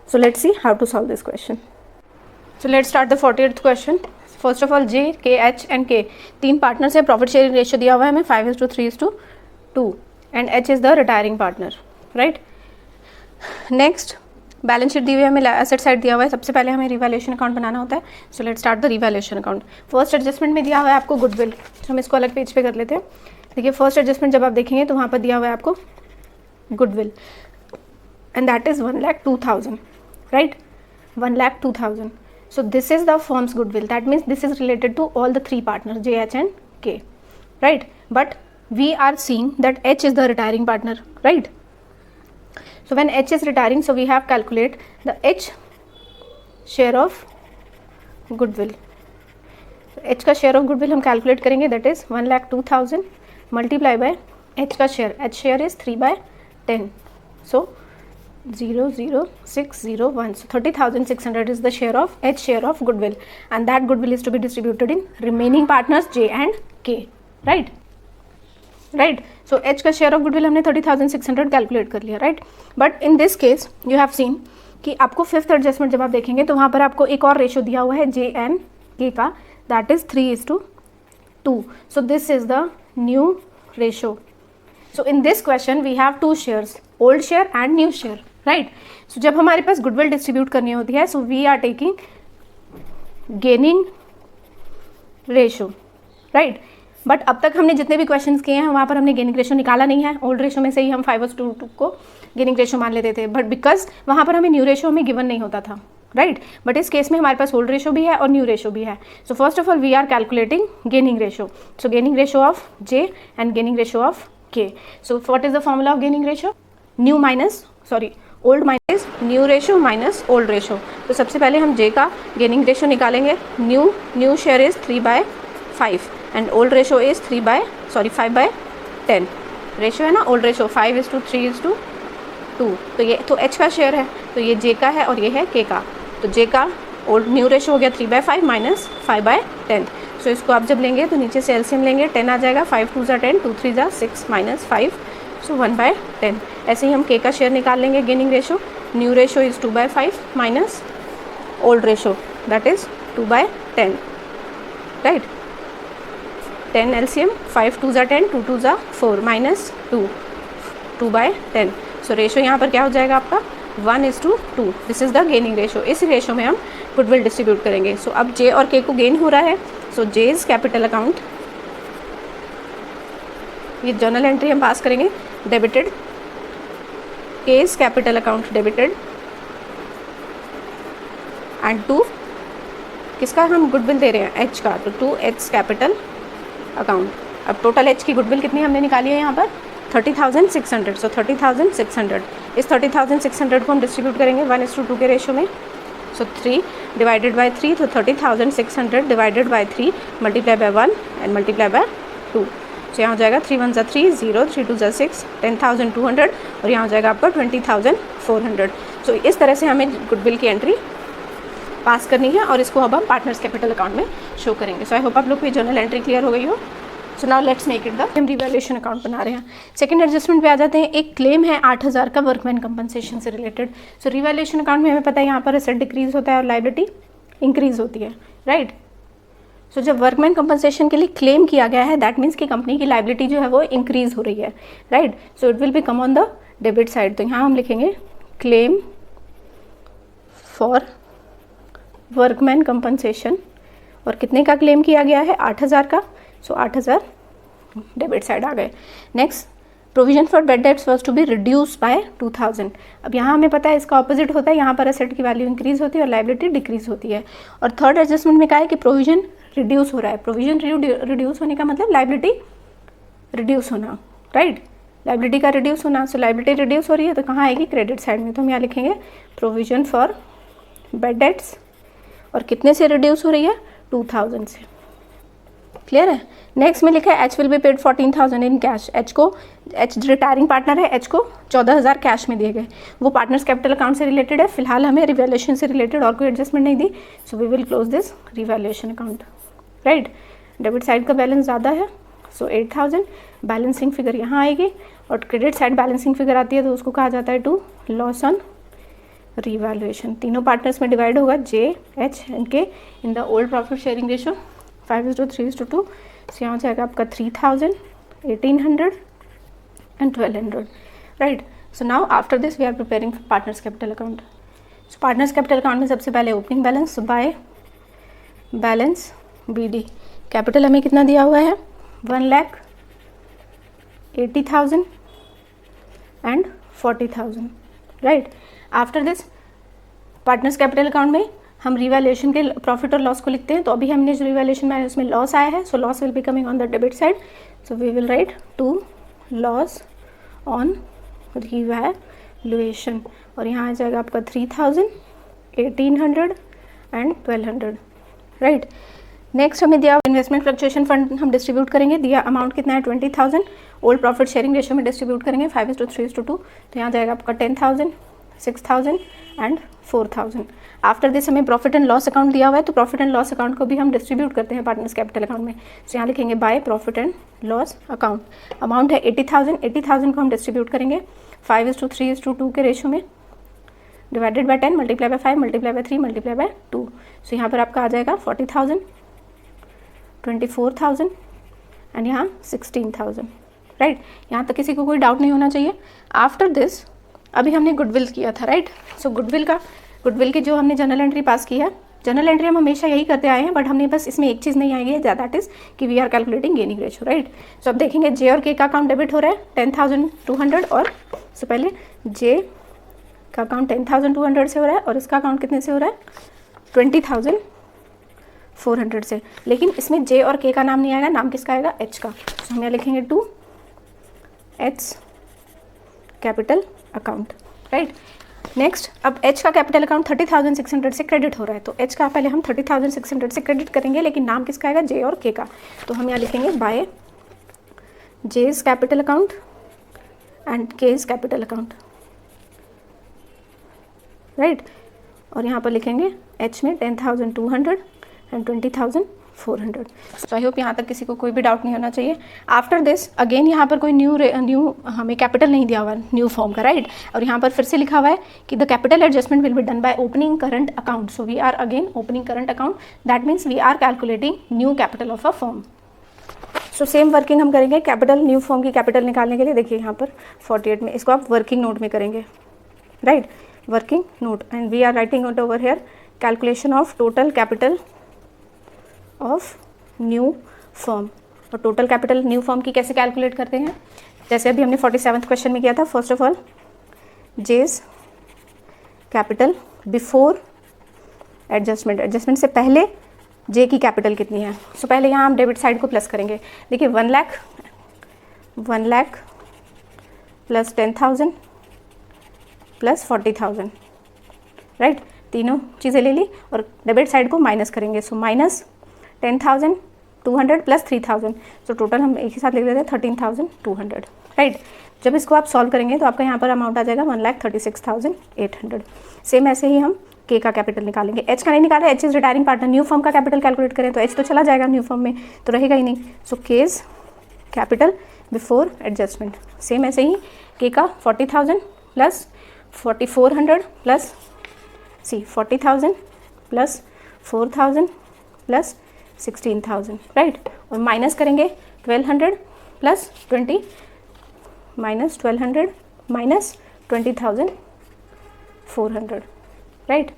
So let's see how to solve this question. So let's start the 48th question. First of all J, K, H and के 3 पार्टनर्स है, प्रॉफिट शेयरिंग रेशियो दिया हुआ है हमें 5:3:2 and H is the retiring partner, right. Next balance sheet दी हुई है हमें, एसेट साइड दिया हुआ है। सबसे पहले हमें रिवैल्यूएशन अकाउंट बनाना होता है। So let's start the revaluation account. First adjustment में दिया हुआ है आपको गुडविल, तो हम इसको अलग पेज पे कर लेते हैं। देखिए फर्स्ट एडजस्टमेंट जब आप देखेंगे तो वहाँ पर दिया हुआ है आपको goodwill and that is 1,02,000, right, 1,02,000. So this is the firm's goodwill. That means this is related to all the 3 partners, J, H and K, right? But we are seeing that H is the retiring partner, right? So when H is retiring, so we have calculate the H share of goodwill. So H का share of goodwill हम calculate करेंगे, that is 1,02,000 multiply by H का share. H share is 3/10. So 00601. So 30,600 is the share of H share of goodwill, and that goodwill is to be distributed in remaining partners J and K, right? Right. So H का share of goodwill हमने 30,600 calculate कर लिया, right? But in this case you have seen कि आपको 5th adjustment जब आप देखेंगे तो वहाँ पर आपको एक और रेशो दिया हुआ है J and K का, that is 3:2. So this is the new ratio. So in this question we have 2 shares, old share and new share, right? So जब हमारे पास गुडविल डिस्ट्रीब्यूट करनी होती है, so we are taking gaining ratio, right? But अब तक हमने जितने भी क्वेश्चंस किए हैं वहाँ पर हमने गेनिंग रेशो निकाला नहीं है। ओल्ड रेशो में से ही हम 5:2 को गेनिंग रेशो मान लेते थे, बट बिकॉज वहाँ पर हमें न्यू रेशो हमें गिवन नहीं होता था, राइट। बट इस केस में हमारे पास ओल्ड रेशो भी है और न्यू रेशो भी है। So first of all we are calculating gaining ratio. So gaining ratio of J and gaining ratio of K. So what is the formula of gaining ratio? Old minus new ratio minus old ratio. तो सबसे पहले हम J का gaining ratio निकालेंगे। New share is 3/5 and old ratio is 5/10 ratio है ना। Old ratio 5:3:2। तो ये तो एच का शेयर है, तो ये जे का है और ये है के का। तो जे का ओल्ड न्यू रेशो हो गया 3/5 माइनस 5/10। सो इसको आप जब लेंगे तो नीचे से एलसीएम लेंगे, 10 आ जाएगा, 5 2 ज़ा 10, 2 3 ज़ा 6 माइनस 5, सो 1/10। ऐसे ही हम के का शेयर निकाल लेंगे gaining ratio. New ratio is 2/5 minus old ratio that is 2/10, right. 10 LCM, 5 2 ज़ा 10, 2 2 ज़ा 4 माइनस 2/10। सो रेशो यहाँ पर क्या हो जाएगा आपका 1:2। This is the gaining ratio. इस रेशो में हम गुडविल डिस्ट्रीब्यूट करेंगे। सो अब जे और के को गेन हो रहा है, so J is capital account, ये जर्नल एंट्री हम पास करेंगे, debited. K is capital account debited and to किसका हम गुडविल दे रहे हैं? एच का, तो टू एच कैपिटल अकाउंट। अब टोटल एच की गुडविल कितनी हमने निकाली है यहाँ पर 30,600। सो 30,600, इस 30,600 को हम डिस्ट्रीब्यूट करेंगे 1:2 के रेशो में। सो 3 डिवाइडेड बाई 3, तो 30,600 divided by 3 multiply by 1 and multiply by 2। So यहाँ हो जाएगा 3 1 ज़ा 3, 0 3 2 ज़ा 6, 10,200 और यहाँ हो जाएगा आपका 20,400। सो इस तरह से हमें गुडविल की एंट्री पास करनी है और इसको अब हम पार्टनर्स कैपिटल अकाउंट में शो करेंगे। सो आई होप आप लोग की जर्नल एंट्री क्लियर हो गई हो। So now let's make it the हम रिवैल्यूएशन अकाउंट बना रहे हैं। सेकंड एडजस्टमेंट पे आ जाते हैं। एक क्लेम है 8,000 का वर्कमैन कंपनसेशन से रिलेटेड। सो रिवैल्यूएशन अकाउंट में हमें पता है यहाँ पर एसेट डिक्रीज होता है और लायबिलिटी इंक्रीज होती है, राइट। सो जब वर्कमैन कंपनसेशन के लिए क्लेम किया गया है दैट मीन्स कि कंपनी की लायबिलिटी जो है वो इंक्रीज हो रही है, right. So it will be come on the debit side. तो यहाँ हम लिखेंगे क्लेम फॉर वर्कमैन कंपनसेशन और कितने का क्लेम किया गया है 8,000 का। सो 8,000 डेबिट साइड आ गए। Next provision for bad debts was to be reduce by 2,000। अब यहाँ हमें पता है इसका ऑपोजिट होता है, यहाँ पर एसेट की वैल्यू इंक्रीज होती है और लायबिलिटी डिक्रीज होती है। और थर्ड एडजस्टमेंट में कहा है कि प्रोविजन रिड्यूस हो रहा है। प्रोविजन रिड्यूस होने का मतलब लायबिलिटी रिड्यूस होना, राइट। लायबिलिटी का रिड्यूस होना। सो लायबिलिटी रिड्यूस हो रही है तो कहाँ आएगी? क्रेडिट साइड में। तो हम यहाँ लिखेंगे प्रोविजन फॉर बैड डेट्स और कितने से रिड्यूस हो रही है 2,000 से। क्लियर है। नेक्स्ट में लिखा है H will be paid 14,000 in cash. H retiring partner है, एच को 14,000 कैश में दिए गए। वो पार्टनर्स कैपिटल अकाउंट से रिलेटेड है। फिलहाल हमें रिवैल्यूएशन से रिलेटेड और कोई एडजस्टमेंट नहीं दी। So we will close this revaluation account, right. Debit side का बैलेंस ज़्यादा है, सो 8,000। बैलेंसिंग फिगर यहाँ आएगी और क्रेडिट साइड बैलेंसिंग फिगर आती है तो उसको कहा जाता है टू लॉस ऑन रिवैल्यूएशन। तीनों पार्टनर्स में डिवाइड होगा J H and K in the old profit sharing ratio 5:3:2। सो यहाँ जाएगा आपका 3,000, 1,800 and 1,200, right. So now after this we are preparing for partners capital account. So partners capital account में सबसे पहले opening balance by balance B D. Capital हमें कितना दिया हुआ है 1,80,000 and 40,000, right. After this partners capital account में हम रिवैल्यूएशन के प्रॉफिट और लॉस को लिखते हैं। तो अभी हमने जो रिवैल्यूएशन में उसमें लॉस आया है, so loss will be coming on the debit side. So we will write to loss on revaluation और यहाँ आ जाएगा आपका 3,000, 1,800 एंड 1,200, राइट। नेक्स्ट हमें दिया इन्वेस्टमेंट फ्लक्चुएशन फंड हम डिस्ट्रीब्यूट करेंगे। दिया अमाउंट कितना है 20,000। ओल्ड प्रॉफिट शेयरिंग रेशो में डिस्ट्रीब्यूट करेंगे 5:3:2। तो यहाँ जाएगा आपका 10,000, 6,000 एंड 4,000। आफ्टर दिस हमें प्रॉफिट एंड लॉस अकाउंट दिया हुआ है तो प्रॉफिट एंड लॉस अकाउंट को भी हम डिस्ट्रीब्यूट करते हैं पार्टनर्स कैपिटल अकाउंट में। तो यहाँ लिखेंगे by profit and loss account. Amount है 80,000। 80,000 को हम डिस्ट्रीब्यूट करेंगे 5:3:2 के रेशो में divided by 10 multiply by 5 multiply by 3 multiply by 2। So यहाँ पर आपका आ जाएगा 40,000, 24,000 एंड यहाँ 16,000, राइट। यहाँ तक किसी को कोई डाउट नहीं होना चाहिए। आफ्टर दिस अभी हमने गुडविल किया था, राइट। सो गुडविल की जो हमने जर्नल एंट्री पास की है, जनरल एंट्री हम हमेशा यही करते आए हैं, बट हमने बस इसमें एक चीज़ नहीं आएगी है, दैट इज़ कि we are calculating gaining ratio, right. So अब देखेंगे जे और के का अकाउंट डेबिट हो रहा है 10,200 और सो पहले जे का अकाउंट 10,200 से हो रहा है और इसका अकाउंट कितने से हो रहा है 20,400 से, लेकिन इसमें जे और के का नाम नहीं आएगा, नाम किसका आएगा एच का। तो हम यहाँ लिखेंगे to H capital account, right. Next अब एच का कैपिटल अकाउंट 30,600 से क्रेडिट हो रहा है, तो एच का पहले हम 30,600 से क्रेडिट करेंगे, लेकिन नाम किसका आएगा जे और के का। तो हम यहाँ लिखेंगे by J's capital account and K's capital account, right. और यहाँ पर लिखेंगे एच में 10,200 एंड 20,400। सो आई होप यहाँ तक किसी को कोई भी डाउट नहीं होना चाहिए। आफ्टर दिस अगेन यहाँ पर कोई न्यू हमें कैपिटल नहीं दिया हुआ न्यू फॉर्म का, राइट। और यहाँ पर फिर से लिखा हुआ है कि the capital adjustment will be done by opening current account. So we are again opening current account, that means we are calculating new capital of a form. So same working हम करेंगे कैपिटल न्यू फॉर्म की capital निकालने के लिए। देखिए यहाँ पर 48 में इसको आप वर्किंग नोट में करेंगे, right, working note, and we are writing it over here calculation of total capital of new form. और टोटल कैपिटल न्यू फॉर्म की कैसे कैलकुलेट करते हैं, जैसे अभी हमने 47th क्वेश्चन में किया था। First of all J's capital before adjustment, adjustment से पहले जे की कैपिटल कितनी है। सो पहले यहाँ हम डेबिट साइड को प्लस करेंगे। देखिए 1 लाख प्लस 10,000 प्लस 40,000, राइट, तीनों चीज़ें ले ली और डेबिट साइड को माइनस करेंगे। So minus 10,200 plus 3,000, so total हम एक ही साथ लिख देते हैं 13,200, राइट। जब इसको आप सॉल्व करेंगे तो आपका यहाँ पर अमाउंट आ जाएगा 1,36,800। सेम ऐसे ही हम के का कैपिटल निकालेंगे। एच का नहीं निकाला, H is retiring partner. New form का कैपिटल कैलकुलेट करें तो एच तो चला जाएगा न्यू फॉर्म में, तो रहेगा ही नहीं। So K's capital before adjustment, same ऐसे ही के का 40,000 plus 4,400 plus 40,000 plus 4,000 plus 16,000, right. और माइनस करेंगे 1,200 प्लस 20 माइनस 1,200 माइनस 20,400, राइट।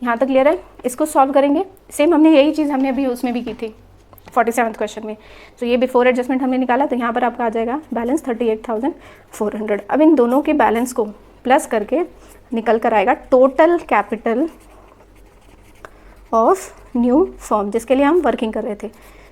यहाँ तक क्लियर है। इसको सॉल्व करेंगे, सेम हमने यही चीज़ हमने अभी उसमें भी की थी 47th क्वेश्चन में। तो ये बिफोर एडजस्टमेंट हमने निकाला, तो यहाँ पर आपका आ जाएगा बैलेंस 38,400। अब इन दोनों के बैलेंस को प्लस करके निकल कर आएगा total capital of new form, जिसके लिए हम वर्किंग कर रहे थे।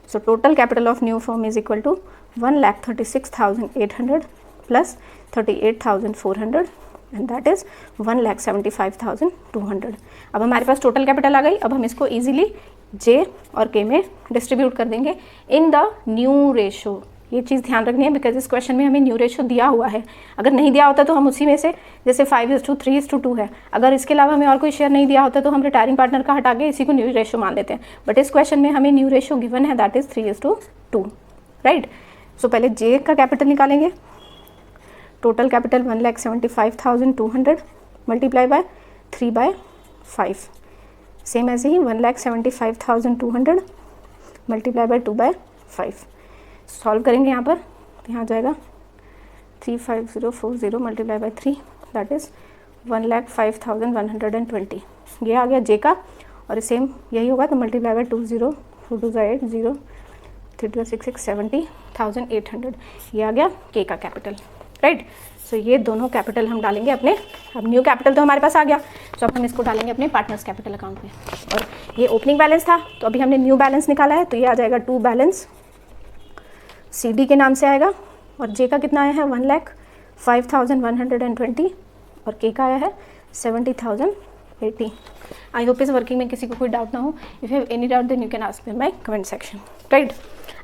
So total capital of new form is equal to 1,36,800 plus 38,400 and that is 1,75,200। अब हमारे पास टोटल कैपिटल आ गई। अब हम इसको इजीली जे और के में डिस्ट्रीब्यूट कर देंगे इन द न्यू रेशो। ये चीज़ ध्यान रखनी है बिकॉज इस क्वेश्चन में हमें न्यू रेशो दिया हुआ है। अगर नहीं दिया होता तो हम उसी में से, जैसे 5:3:2 है, अगर इसके अलावा हमें और कोई शेयर नहीं दिया होता तो हम रिटायरिंग पार्टनर का हटा के इसी को न्यू रेशो मान लेते हैं। बट इस क्वेश्चन में हमें न्यू रेशो गिवन है, दैट इज 3:2, राइट। सो पहले जे का कैपिटल निकालेंगे। Total capital 1,75,200 multiply by 3/5। Same ऐसे ही 1,75,200 मल्टीप्लाई बाय 2/5। सॉल्व करेंगे यहाँ पर, तो यहाँ जाएगा 35040 मल्टीप्लाई बाय 3, दैट इज़ 1,05,120। ये आ गया जे का, और सेम यही होगा तो मल्टीप्लाई बाय 2 0 4 2 8 0 3 2 6 6 70,800। ये आ गया के का कैपिटल, राइट। सो ये दोनों कैपिटल हम डालेंगे अपने, अब न्यू कैपिटल तो हमारे पास आ गया, तो अब हम इसको डालेंगे अपने पार्टनर्स कैपिटल अकाउंट में। और ये ओपनिंग बैलेंस था, तो अभी हमने न्यू बैलेंस निकाला है, तो ये आ जाएगा टू बैलेंस सी डी के नाम से आएगा। और जे का कितना आया है 1,05,120 और के का आया है 70,080। आई होप इस वर्किंग में किसी को कोई डाउट ना हो। If you have any doubt then you can ask me in my comment section, right.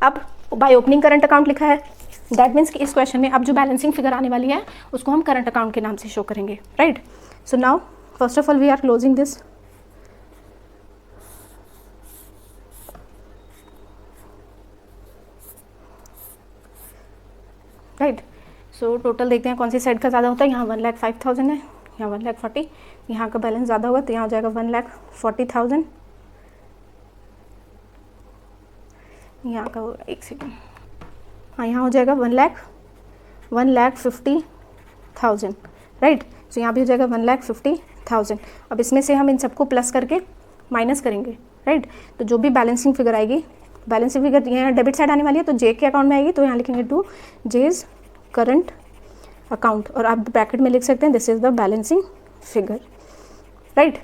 अब बाय ओपनिंग करंट अकाउंट लिखा है, दैट मीन्स कि इस क्वेश्चन में अब जो बैलेंसिंग फिगर आने वाली है उसको हम करंट अकाउंट के नाम से शो करेंगे, right. So now first of all we are closing this, right. So total देखते हैं कौन सी साइड का ज़्यादा होता है। यहाँ 1,05,000 है, यहाँ 1,40,000, यहाँ का बैलेंस ज़्यादा होगा तो यहाँ हो जाएगा 1,40,000, यहाँ का एक सेकेंड, हाँ यहाँ हो जाएगा 1,50,000, राइट। सो यहाँ भी हो जाएगा 1,50,000। अब इसमें से हम इन सबको प्लस करके माइनस करेंगे, राइट। तो जो भी बैलेंसिंग फिगर आएगी, बैलेंसिंग फिगर यहाँ डेबिट साइड आने वाली है तो जे के अकाउंट में आएगी, तो यहाँ लिखेंगे टू जेज करंट अकाउंट, और आप ब्रैकेट में लिख सकते हैं this is the balancing figure, right.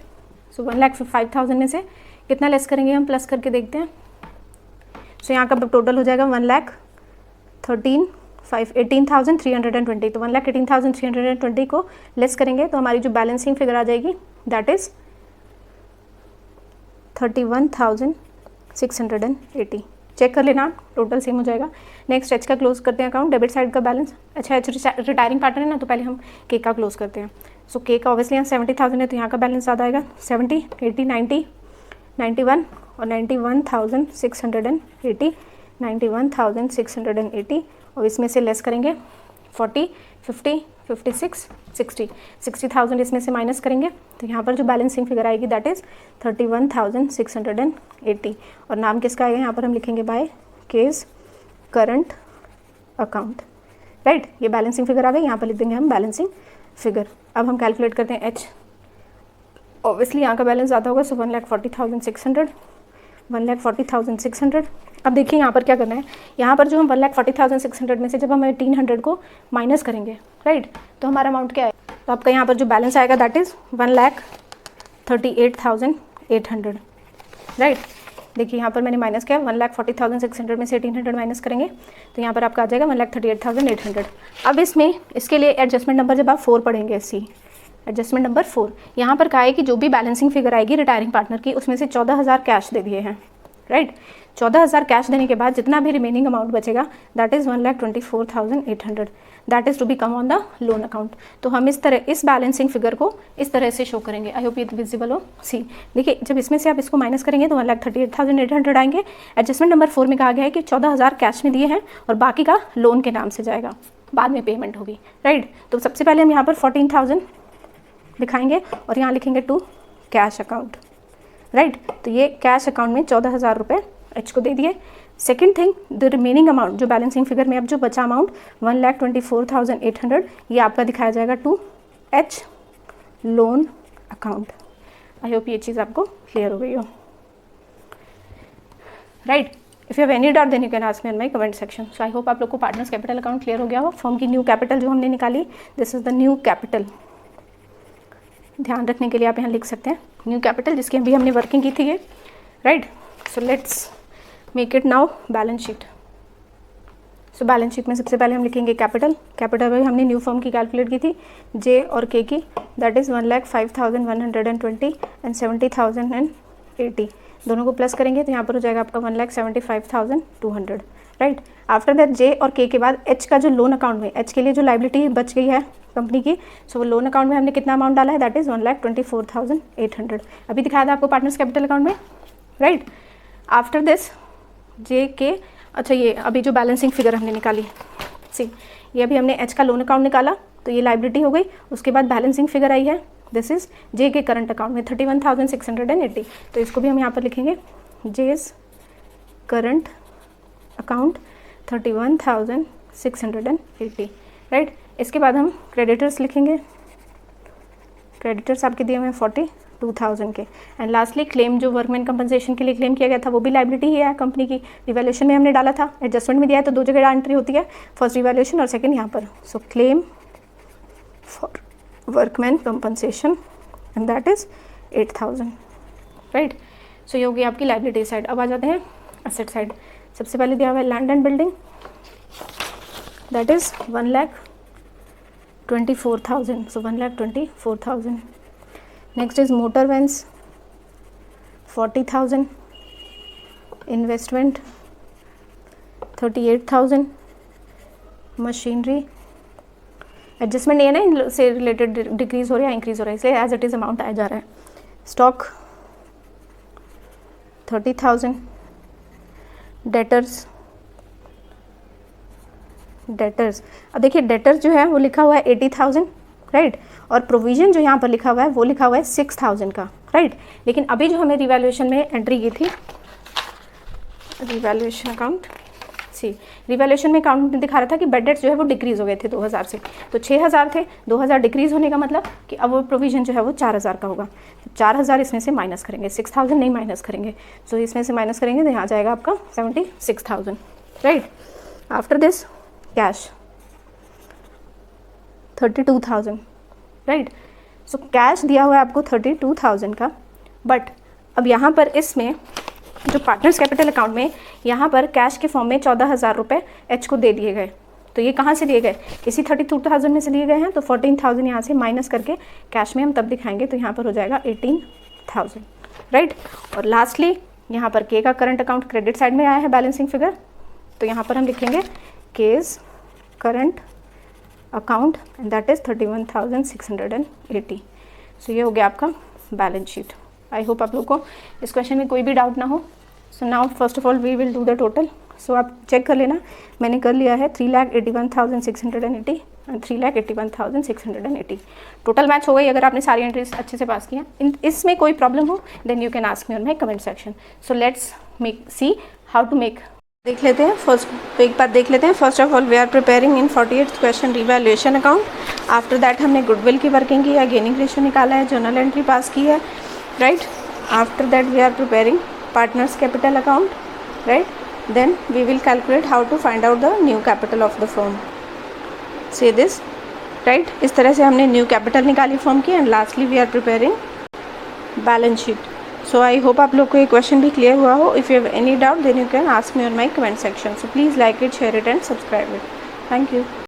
So 1,05,000 में से कितना लेस करेंगे हम, प्लस करके देखते हैं। सो यहाँ का टोटल हो जाएगा 1,18,320, तो 1,18,320 को लेस करेंगे तो हमारी जो बैलेंसिंग फिगर आ जाएगी दैट इज 31,680। चेक कर लेना, टोटल सेम हो जाएगा। नेक्स्ट एच का क्लोज करते हैं अकाउंट, डेबिट साइड का बैलेंस। अच्छा एच रिटायरिंग पार्टनर है ना, तो पहले हम के का क्लोज करते हैं। सो के का ऑब्वियसली यहाँ 70,000 है तो यहाँ का बैलेंस ज़्यादा आएगा, 70, 80, 90, 91 और 91,680, 91,680, और इसमें से लेस करेंगे 40, 50, 56, 60, 60,000 इसमें से माइनस करेंगे तो यहाँ पर जो बैलेंसिंग फिगर आएगी दैट इज़ 31,680, और नाम किसका आएगा यहाँ पर हम लिखेंगे by case current account, right. ये बैलेंसिंग फिगर आ गई, यहाँ पर लिख देंगे हम बैलेंसिंग फिगर। अब हम कैलकुलेट करते हैं एच। ऑब्वियसली यहाँ का बैलेंस ज़्यादा होगा, सो 1,40,600, 1,40,600। अब देखिए यहाँ पर क्या करना है, यहाँ पर जो हम 1,40,600 में से जब हम 1,800 को माइनस करेंगे, राइट, तो हमारा अमाउंट क्या है, तो आपका यहाँ पर जो बैलेंस आएगा दैट इज़ 1,38,800, राइट। देखिए यहाँ पर मैंने माइनस किया, 1,40,600 में से 1,800 माइनस करेंगे तो यहाँ पर आपका आ जाएगा 1,38,800। अब इसमें इसके लिए एडजस्टमेंट नंबर जब आप 4 पढ़ेंगे, सी एडजस्टमेंट नंबर 4, यहाँ पर कहा है कि जो भी बैलेंसिंग फिगर आएगी रिटायरिंग पार्टनर की उसमें से 14,000 कैश दे दिए हैं, राइट। 14,000 कैश देने के बाद जितना भी रिमेनिंग अमाउंट बचेगा that is 1,24,800, that is to be come on the loan account. तो हम इस तरह इस बैलेंसिंग फिगर को इस तरह से शो करेंगे। आई होप ये विजिबल हो। सी देखिए, जब इसमें से आप इसको माइनस करेंगे तो 1,38,800 आएंगे। एडजस्टमेंट नंबर 4 में कहा गया है कि 14,000 कैश में दिए हैं और बाकी का लोन के नाम से जाएगा, बाद में पेमेंट होगी, राइट। तो सबसे पहले हम यहाँ पर 14,000 दिखाएंगे और यहाँ लिखेंगे टू कैश अकाउंट, राइट। तो ये कैश अकाउंट में 14,000 रुपये एच को दे दिए। Second thing, the remaining amount जो बैलेंसिंग फिगर में अब जो बचा अमाउंट 1,24,800 ये आपका दिखाया जाएगा to H loan account. I hope ये चीज़ आपको क्लियर हो गई हो, right. If you have any doubt then you can ask me in my comment section. So I hope आप लोग को पार्टनर्स कैपिटल अकाउंट क्लियर हो गया हो। फर्म की न्यू कैपिटल जो हमने निकाली, this is the new capital. ध्यान रखने के लिए आप यहाँ लिख सकते हैं न्यू कैपिटल, जिसकी अभी हमने वर्किंग की थी ये, right. So let's make it now balance sheet. So balance sheet में सबसे पहले हम लिखेंगे कैपिटल। कैपिटल में हमने न्यू फर्म की कैलकुलेट की थी, जे और के की, दैट इज़ 1,05,120 एंड 70,080। दोनों को प्लस करेंगे तो यहाँ पर हो जाएगा आपका 1,75,200, राइट। आफ्टर दैट जे और के बाद एच का जो लोन अकाउंट में, एच के लिए जो लाइबिलिटी बच गई है कंपनी की, सो वो लोन अकाउंट में हमने कितना अमाउंट डाला है, दैट इज़ 1,24,800। अभी दिखाया था आपको पार्टनर्स कैपिटल अकाउंट में, राइट। आफ्टर दिस जे के, अच्छा ये अभी जो बैलेंसिंग फिगर हमने निकाली, सी ये अभी हमने एच का लोन अकाउंट निकाला तो ये लाइबिलिटी हो गई। उसके बाद बैलेंसिंग फिगर आई है, दिस इज़ जे के करंट अकाउंट में 31,680। तो इसको भी हम यहाँ पर लिखेंगे जेज करंट अकाउंट 31,680, राइट। इसके बाद हम क्रेडिटर्स लिखेंगे, क्रेडिटर्स आपके दिए हुए हैं 42,000 के। एंड लास्टली क्लेम, जो वर्कमैन कंपनसेशन के लिए क्लेम किया गया था वो भी लाइबिलिटी ही है कंपनी की। रिवैल्यूएशन में हमने डाला था, एडजस्टमेंट में दिया है तो दो जगह एंट्री होती है, फर्स्ट रिवैल्यूएशन और सेकंड यहाँ पर। So claim for workman compensation and that is 8,000, right. So ये होगी आपकी लाइबिलिटी साइड। अब आ जाते हैं एसेट साइड। सबसे पहले दिया हुआ है land and building, that is 1,24,000, so 1,24,000। Next is motor vans 40,000, investment 38,000, machinery adjustment ये ना से रिलेटेड डिक्रीज हो रहा है इंक्रीज हो रहा है, इसलिए एज इट इज़ अमाउंट आया जा रहा है। स्टॉक 30,000, डेटर्स अब देखिए डेटर्स जो है वो लिखा हुआ है 80,000, राइट। और प्रोविज़न जो यहाँ पर लिखा हुआ है वो लिखा हुआ है 6,000 का, राइट। लेकिन अभी जो हमें रिवैल्यूएशन में एंट्री की थी, रिवैल्यूएशन अकाउंट, सी रिवैल्यूएशन में अकाउंट दिखा रहा था कि बेड डेट्स जो है वो डिक्रीज़ हो गए थे 2000 से, तो 6000 थे, 2000 डिक्रीज़ होने का मतलब कि अब वो प्रोविज़न जो है वो 4000 का होगा, तो 4000 इसमें से माइनस करेंगे, 6000 नहीं माइनस करेंगे, सो इसमें से माइनस करेंगे तो यहाँ जाएगा आपका 76,000, right. After this cash 32,000, right. So cash दिया हुआ है आपको 32,000 का, बट अब यहाँ पर इसमें जो पार्टनर्स कैपिटल अकाउंट में यहाँ पर कैश के फॉर्म में 14,000 रुपये एच को दे दिए गए, तो ये कहाँ से दिए गए, इसी 32,000 में से दिए गए हैं, तो 14,000 यहाँ से माइनस करके कैश में हम तब दिखाएंगे, तो यहाँ पर हो जाएगा 18,000, राइट। और लास्टली यहाँ पर के का करंट अकाउंट क्रेडिट साइड में आया है बैलेंसिंग फिगर, तो यहाँ पर हम लिखेंगे K's current account and that is 31,680। So ये हो गया आपका बैलेंस शीट। आई होप आप लोग को इस क्वेश्चन में कोई भी डाउट ना हो। So now first of all we will do the total. So आप चेक कर लेना, मैंने कर लिया है 3,81,680 एंड 3,81,680 टोटल मैच हो गई अगर आपने सारी एंट्रीज अच्छे से पास किया। इसमें कोई प्रॉब्लम हो then you can ask me on my comment section. So let's make see how to make, देख लेते हैं फर्स्ट एक बार देख लेते हैं। First of all we are preparing in 48th question revaluation account. After that हमने गुडविल की वर्किंग की है, गेनिंग रेशियो निकाला है, जर्नल एंट्री पास की है, right. After that we are preparing partners capital account, right. Then we will calculate how to find out the new capital of the firm, see this, right. इस तरह से हमने new capital निकाली firm की and lastly we are preparing balance sheet. So I hope आप लोग को ये क्वेश्चन भी क्लियर हुआ हो। If you have any doubt then you can ask me on my comment section. So please like it, share it and subscribe it. Thank you.